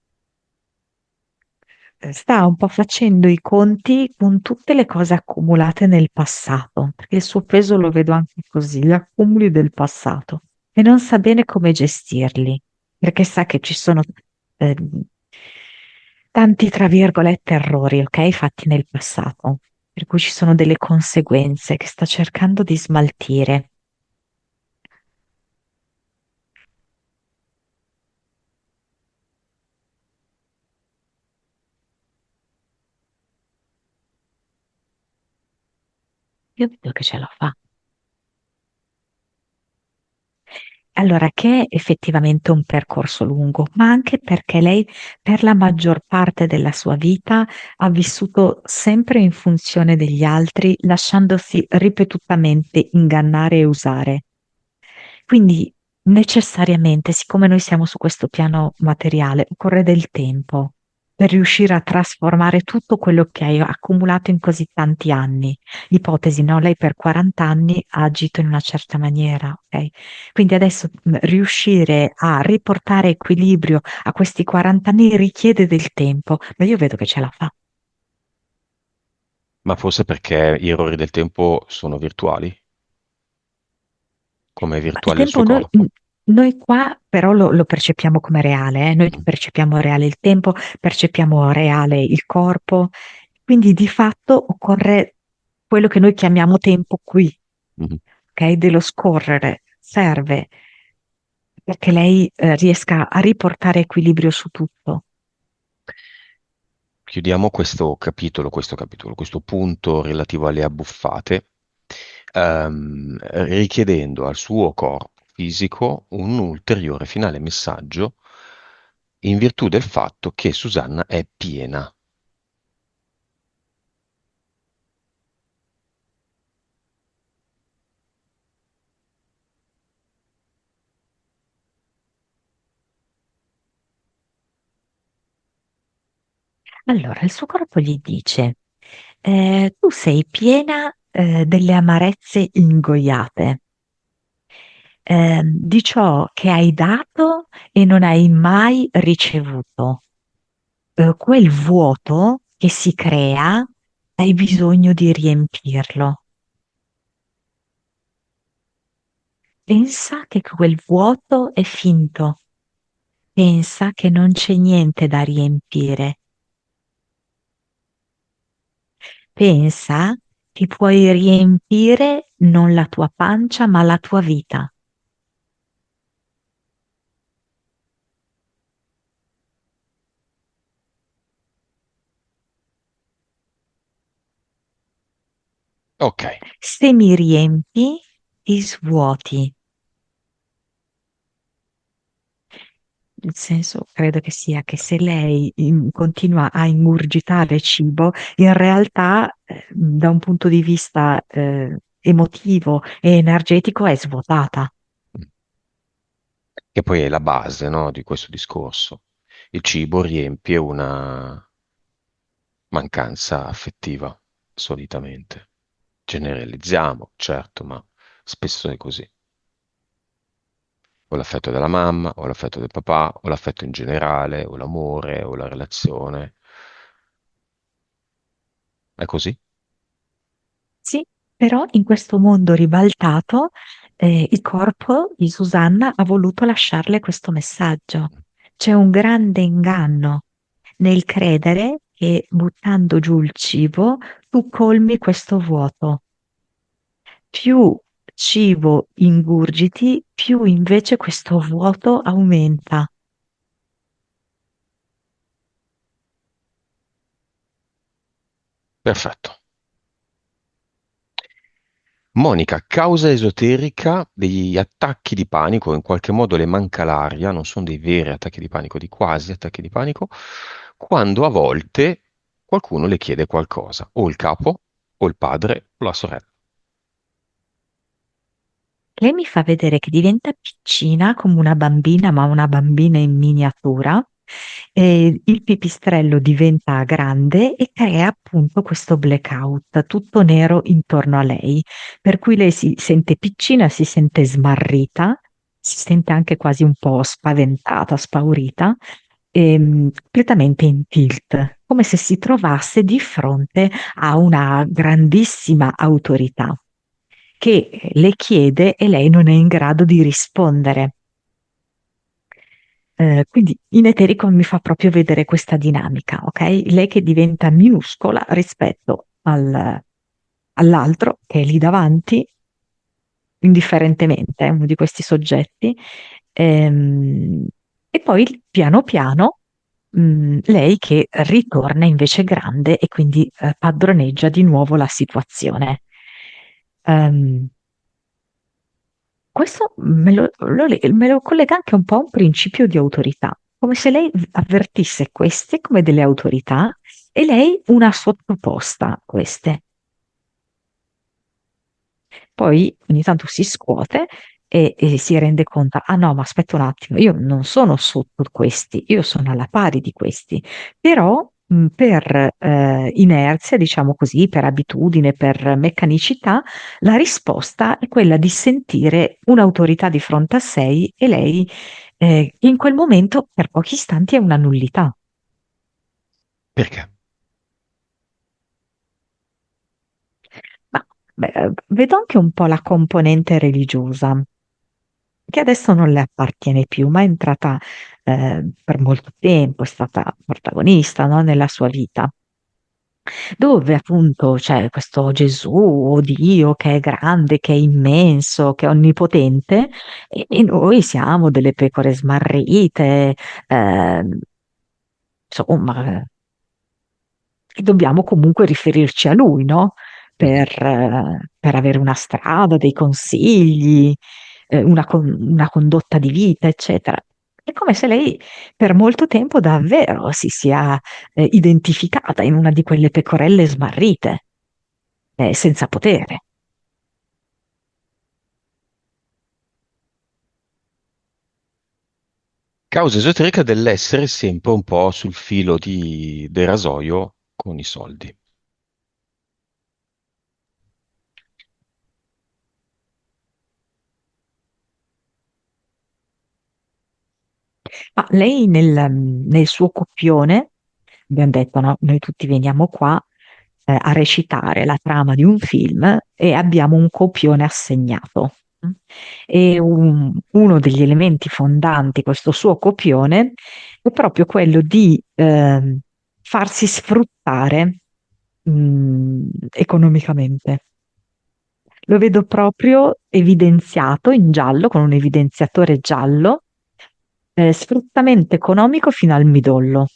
sta un po' facendo i conti con tutte le cose accumulate nel passato, perché il suo peso lo vedo anche così, gli accumuli del passato, e non sa bene come gestirli, perché sa che ci sono ehm, tanti, tra virgolette, errori, ok, fatti nel passato, per cui ci sono delle conseguenze che sta cercando di smaltire. io vedo che ce la fa. Allora, che è effettivamente un percorso lungo, ma anche perché lei per la maggior parte della sua vita ha vissuto sempre in funzione degli altri, lasciandosi ripetutamente ingannare e usare. Quindi necessariamente, siccome noi siamo su questo piano materiale, occorre del tempo per riuscire a trasformare tutto quello che hai accumulato in così tanti anni. Ipotesi, no? Lei per 40 anni ha agito in una certa maniera, ok? Quindi adesso riuscire a riportare equilibrio a questi 40 anni richiede del tempo, ma io vedo che ce la fa. Ma forse perché gli errori del tempo sono virtuali, come è Ma il virtuale il suo tempo corpo. noi qua però lo percepiamo come reale, eh? Noi Mm, percepiamo reale il tempo, percepiamo reale il corpo, quindi di fatto occorre quello che noi chiamiamo tempo qui, mhm. ok? Dello scorrere, serve perché lei riesca a riportare equilibrio su tutto. Chiudiamo questo punto relativo alle abbuffate, richiedendo al suo corpo fisico un ulteriore finale messaggio in virtù del fatto che Susanna è piena. Allora, il suo corpo gli dice, tu sei piena, delle amarezze ingoiate, di ciò che hai dato e non hai mai ricevuto. Quel vuoto che si crea, hai bisogno di riempirlo. Pensa che quel vuoto è finto. Pensa che non c'è niente da riempire. Pensa che puoi riempire non la tua pancia, ma la tua vita. Ok, Se mi riempi, ti svuoti. Nel senso, credo che sia che se lei continua a ingurgitare cibo, in realtà, da un punto di vista, emotivo e energetico, è svuotata. che poi è la base, no, di questo discorso. Il cibo riempie una mancanza affettiva, solitamente. Generalizziamo, certo, ma spesso è così. O l'affetto della mamma, o l'affetto del papà, o l'affetto in generale, o l'amore, o la relazione. È così? Sì, però in questo mondo ribaltato, il corpo di Susanna ha voluto lasciarle questo messaggio. C'è un grande inganno nel credere che buttando giù il cibo tu colmi questo vuoto. Più cibo ingurgiti, più invece questo vuoto aumenta. Perfetto. Monica, causa esoterica degli attacchi di panico, in qualche modo le manca l'aria, non sono dei veri attacchi di panico, di quasi attacchi di panico, quando a volte qualcuno le chiede qualcosa, o il capo, o il padre, o la sorella. Lei mi fa vedere che diventa piccina come una bambina, ma una bambina in miniatura. E il pipistrello diventa grande e crea appunto questo blackout, tutto nero intorno a lei, per cui lei si sente piccina, si sente smarrita, si sente anche quasi un po' spaventata, spaurita, e completamente in tilt, come se si trovasse di fronte a una grandissima autorità che le chiede e lei non è in grado di rispondere. Quindi in eterico mi fa proprio vedere questa dinamica, ok? Lei che diventa minuscola rispetto all'altro che è lì davanti, indifferentemente, uno di questi soggetti. Ehm, e poi piano piano lei che ritorna invece grande e quindi padroneggia di nuovo la situazione. Ehm, Questo me lo collega anche un po' a un principio di autorità, come se lei avvertisse queste come delle autorità e lei una sottoposta a queste. Poi ogni tanto si scuote e si rende conto, ah no, ma aspetta un attimo, io non sono sotto questi, io sono alla pari di questi, però per inerzia, diciamo così, per abitudine, per meccanicità, la risposta è quella di sentire un'autorità di fronte a sé e lei in quel momento per pochi istanti è una nullità. Perché? Ma vedo anche un po' la componente religiosa, che adesso non le appartiene più, ma è entrata per molto tempo, è stata protagonista, no, nella sua vita, dove appunto c'è questo Gesù o Dio che è grande, che è immenso, che è onnipotente, e noi siamo delle pecore smarrite, eh, insomma, e dobbiamo comunque riferirci a lui, no? Mhm. Per avere una strada, dei consigli, una condotta di vita, eccetera. È come se lei per molto tempo davvero si sia identificata in una di quelle pecorelle smarrite, senza potere. Causa esoterica dell'essere sempre un po' sul filo del rasoio con i soldi. Ma lei nel suo copione, abbiamo detto, no, noi tutti veniamo qua a recitare la trama di un film e abbiamo un copione assegnato. E uno degli elementi fondanti di questo suo copione è proprio quello di farsi sfruttare economicamente. Lo vedo proprio evidenziato in giallo, con un evidenziatore giallo, sfruttamento economico fino al midollo.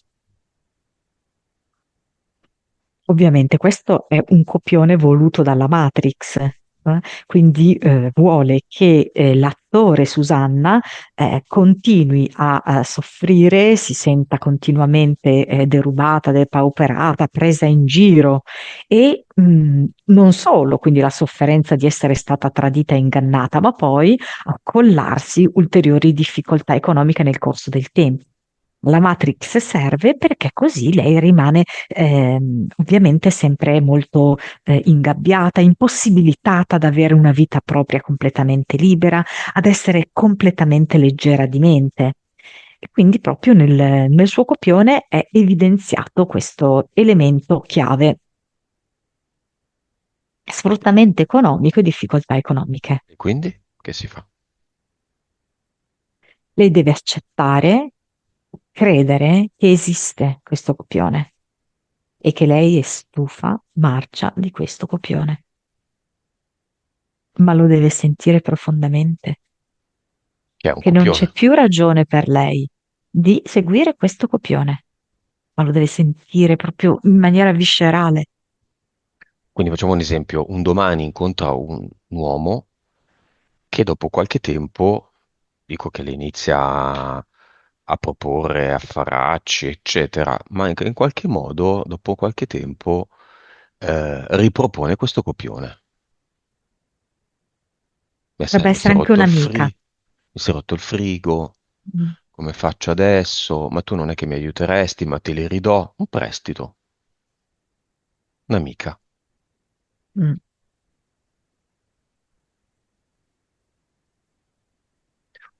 Ovviamente questo è un copione voluto dalla Matrix, quindi vuole che l'attore Susanna continui a soffrire, si senta continuamente derubata, depauperata, presa in giro e non solo, quindi la sofferenza di essere stata tradita e ingannata, ma poi accollarsi ulteriori difficoltà economiche nel corso del tempo. La Matrix serve perché così lei rimane ovviamente sempre molto ingabbiata, impossibilitata ad avere una vita propria completamente libera, ad essere completamente leggera di mente. E quindi proprio nel suo copione è evidenziato questo elemento chiave, sfruttamento economico e difficoltà economiche. E quindi che si fa? Lei deve accettare, credere che esiste questo copione e che lei è stufa, marcia di questo copione, ma lo deve sentire profondamente, Che è un che non c'è copione. più ragione per lei di seguire questo copione, ma lo deve sentire proprio in maniera viscerale. Quindi facciamo un esempio, un domani incontra un uomo che dopo qualche tempo, dico che le inizia a proporre affaracci, eccetera, ma in qualche modo, dopo qualche tempo, ripropone questo copione. Beh, sai, Potrebbe essere anche un'amica. mi si è rotto il frigo, Mm, come faccio adesso? Ma tu non è che mi aiuteresti, ma te li ridò. Un prestito, un'amica. mm.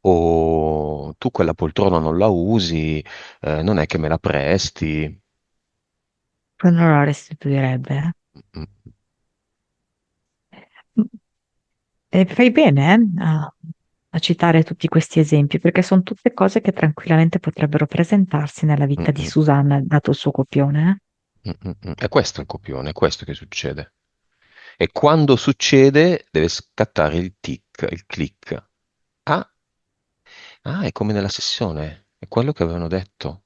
O tu quella poltrona non la usi, non è che me la presti. Poi non la restituirebbe. Mm, Mm. E fai bene, a citare tutti questi esempi, perché sono tutte cose che tranquillamente potrebbero presentarsi nella mm, vita di mm, Susanna, dato il suo copione. È questo il copione, è questo che succede. E quando succede deve scattare il tic, il click. Ah, è come nella sessione, è quello che avevano detto.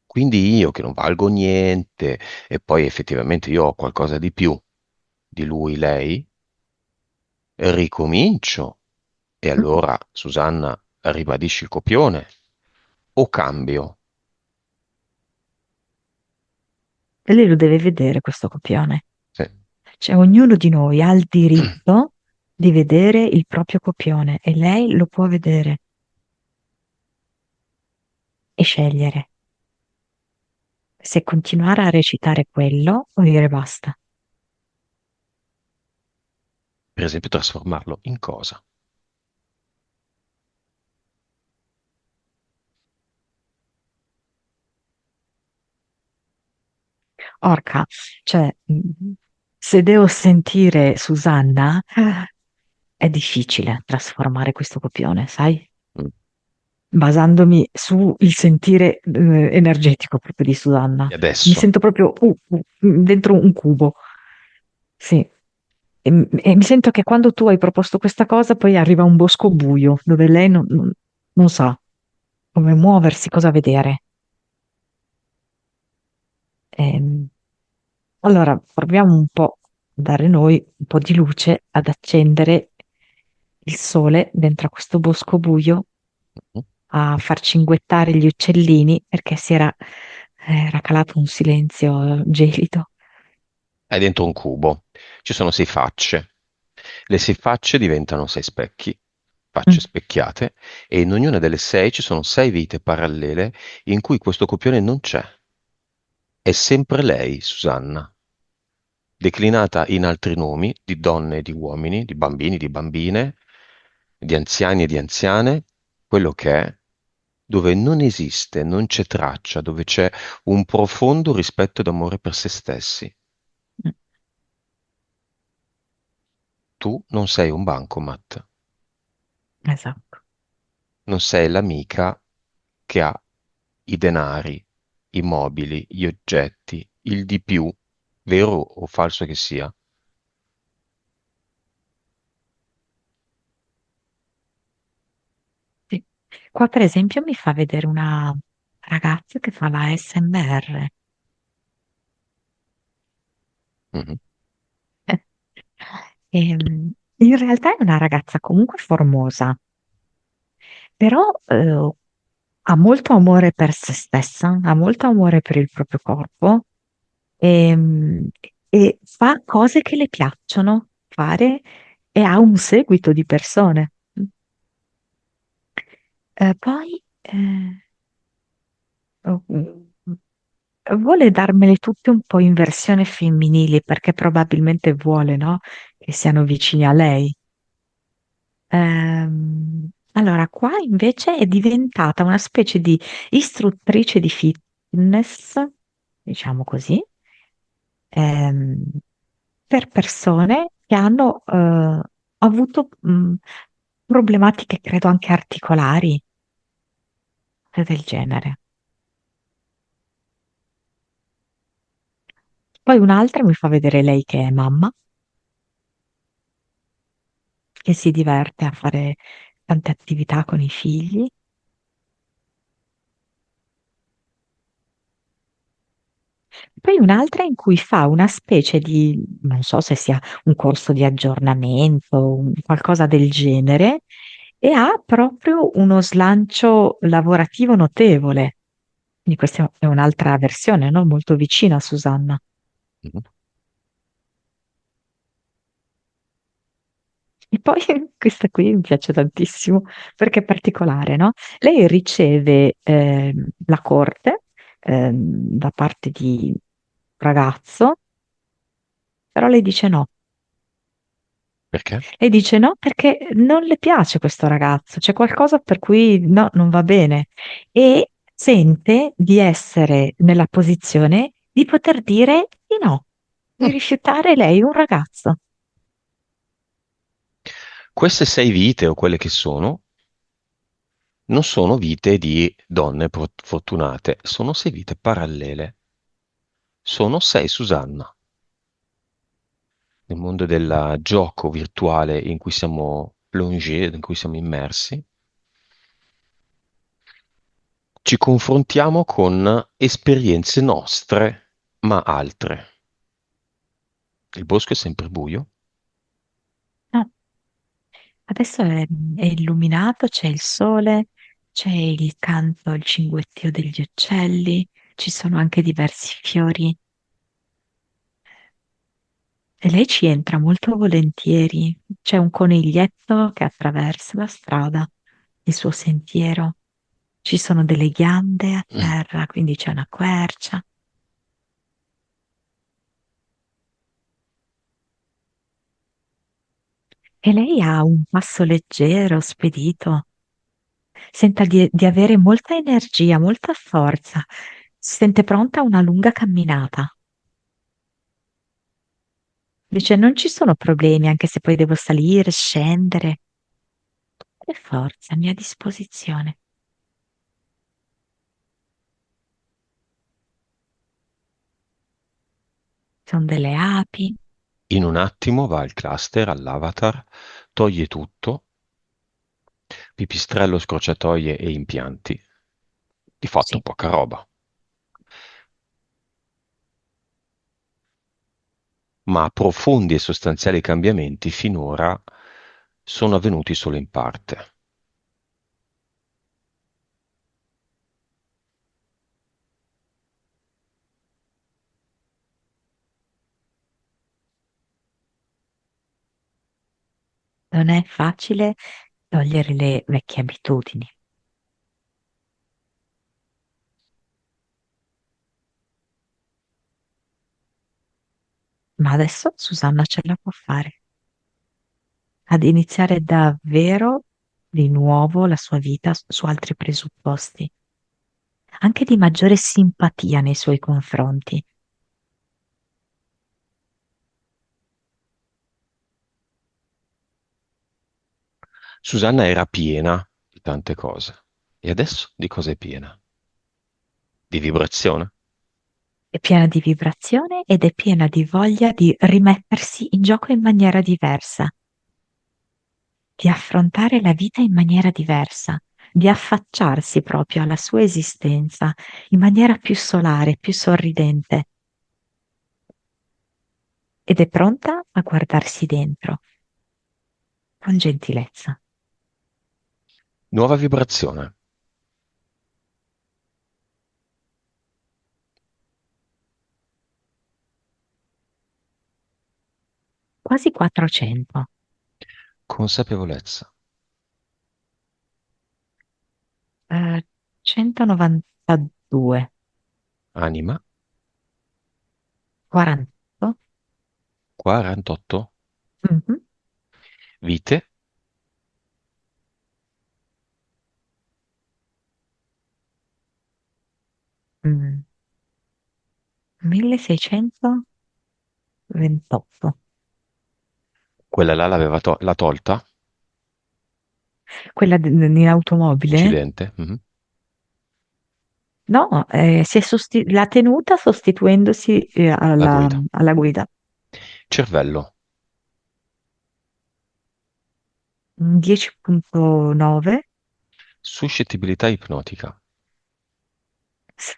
Quindi io che non valgo niente e poi effettivamente io ho qualcosa di più, di lui lei, ricomincio e Mm. allora Susanna ribadisce il copione o cambio? E lei lo deve vedere questo copione. Sì. Cioè, ognuno di noi ha il diritto di vedere il proprio copione e lei lo può vedere e scegliere se continuare a recitare quello o dire basta. Per esempio trasformarlo in cosa? Orca, cioè, se devo sentire Susanna, è difficile trasformare questo copione, sai? Mm. Basandomi sul sentire energetico proprio di Susanna. E Mi adesso? sento proprio dentro un cubo. Sì. E mi sento che quando tu hai proposto questa cosa, poi arriva un bosco buio dove lei non sa come muoversi, cosa vedere. Ehm, allora, proviamo un po' a dare noi un po' di luce, ad accendere il sole dentro a questo bosco buio, Mm. a far cinguettare gli uccellini, perché era calato un silenzio gelido. È dentro un cubo. Ci sono sei facce. Le sei facce diventano sei specchi, facce Mm. specchiate, e in ognuna delle sei ci sono sei vite parallele in cui questo copione non c'è. È sempre lei, Susanna, declinata in altri nomi di donne e di uomini, di bambini, di bambine, di anziani e di anziane, quello che è, dove non esiste, non c'è traccia, dove c'è un profondo rispetto ed amore per se stessi. Mm. Tu non sei un bancomat, Esatto. non sei l'amica che ha i denari, i mobili, gli oggetti, il di più, vero o falso che sia. Sì. Qua, per esempio, mi fa vedere una ragazza che fa la ASMR. Mhm. In realtà è una ragazza comunque formosa, però ha molto amore per se stessa, ha molto amore per il proprio corpo e, e fa cose che le piacciono fare e ha un seguito di persone. Poi oh, vuole darmele tutte un po' in versione femminile perché probabilmente vuole, no? Che siano vicini a lei. Allora, qua invece è diventata una specie di istruttrice di fitness, diciamo così, ehm, per persone che hanno avuto problematiche, credo anche articolari, cose del genere. Poi un'altra mi fa vedere lei che è mamma, che si diverte a fare tante attività con i figli. Poi un'altra in cui fa una specie di, non so se sia un corso di aggiornamento, qualcosa del genere, e ha proprio uno slancio lavorativo notevole. Quindi questa è un'altra versione, no? Molto vicina a Susanna. Mhm. E poi questa qui mi piace tantissimo perché è particolare, no? Lei riceve la corte da parte di un ragazzo, però lei dice no. Perché? Lei dice no perché non le piace questo ragazzo, c'è qualcosa per cui no, non va bene e sente di essere nella posizione di poter dire di no, di Mm. rifiutare lei un ragazzo. Queste sei vite o quelle che sono, non sono vite di donne fortunate, sono sei vite parallele. Sono sei Susanna. Nel mondo del gioco virtuale in cui siamo plongé, in cui siamo immersi, ci confrontiamo con esperienze nostre, ma altre. Il bosco è sempre buio? No, adesso è illuminato, c'è il sole, c'è il canto, il cinguettio degli uccelli, ci sono anche diversi fiori e lei ci entra molto volentieri. C'è un coniglietto che attraversa la strada, il suo sentiero. Ci sono delle ghiande a Mm. terra, quindi c'è una quercia. E lei ha un passo leggero, spedito. Senta di avere molta energia, molta forza. Si sente pronta a una lunga camminata. Dice, non ci sono problemi, anche se poi devo salire, scendere. Che forza a mia disposizione. Sono delle api. In un attimo va al cluster, all'avatar, toglie tutto, pipistrello, scorciatoie e impianti. Di fatto Sì, poca roba, ma profondi e sostanziali cambiamenti finora sono avvenuti solo in parte. non è facile togliere le vecchie abitudini, ma adesso Susanna ce la può fare ad iniziare davvero di nuovo la sua vita su altri presupposti, anche di maggiore simpatia nei suoi confronti. Susanna era piena di tante cose. E adesso di cosa è piena? Di vibrazione? È piena di vibrazione ed è piena di voglia di rimettersi in gioco in maniera diversa, di affrontare la vita in maniera diversa, di affacciarsi proprio alla sua esistenza in maniera più solare, più sorridente ed è pronta a guardarsi dentro con gentilezza. Nuova vibrazione. Quasi 400, Consapevolezza. 192, Anima. 48, 48. mhm, Vite. mm, 1628. Quella là l'ha tolta? Quella in automobile? Incidente? Mhm. No, l'ha tenuta sostituendosi La alla, guida. alla guida. Cervello. 10,9, Suscettibilità ipnotica.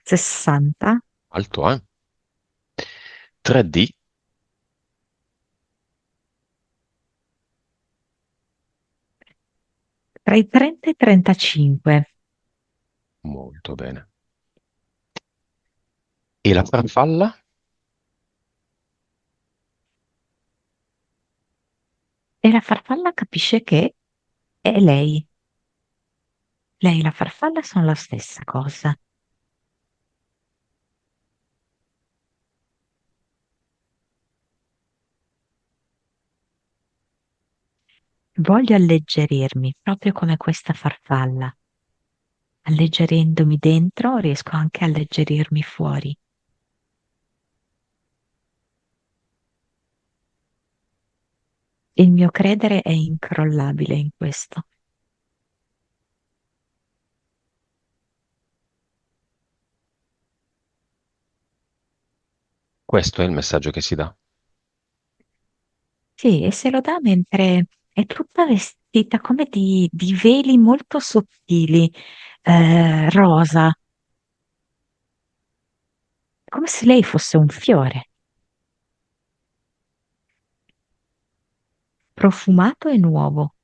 60, Alto, eh? 3D. tra i 30 e i 35. Molto bene. E la farfalla? E la farfalla capisce che è lei. Lei e la farfalla sono la stessa cosa. Voglio alleggerirmi proprio come questa farfalla. Alleggerendomi dentro, riesco anche a alleggerirmi fuori. Il mio credere è incrollabile in questo. Questo è il messaggio che si dà. Sì, e se lo dà mentre è tutta vestita come di veli molto sottili, rosa, come se lei fosse un fiore. profumato e nuovo.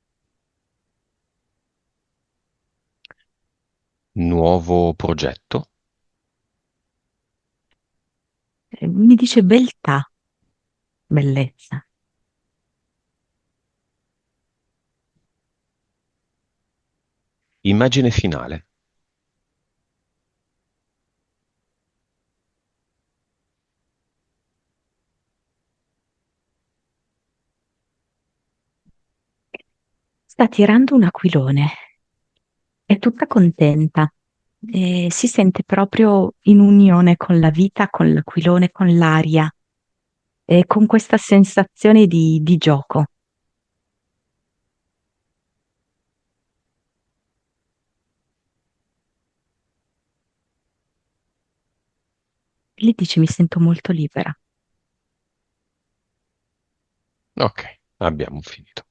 Nuovo progetto. Mi dice beltà, bellezza. Immagine finale. Sta tirando un aquilone, è tutta contenta e si sente proprio in unione con la vita, con l'aquilone, con l'aria e con questa sensazione di gioco. Lei dice mi sento molto libera. Ok, abbiamo finito.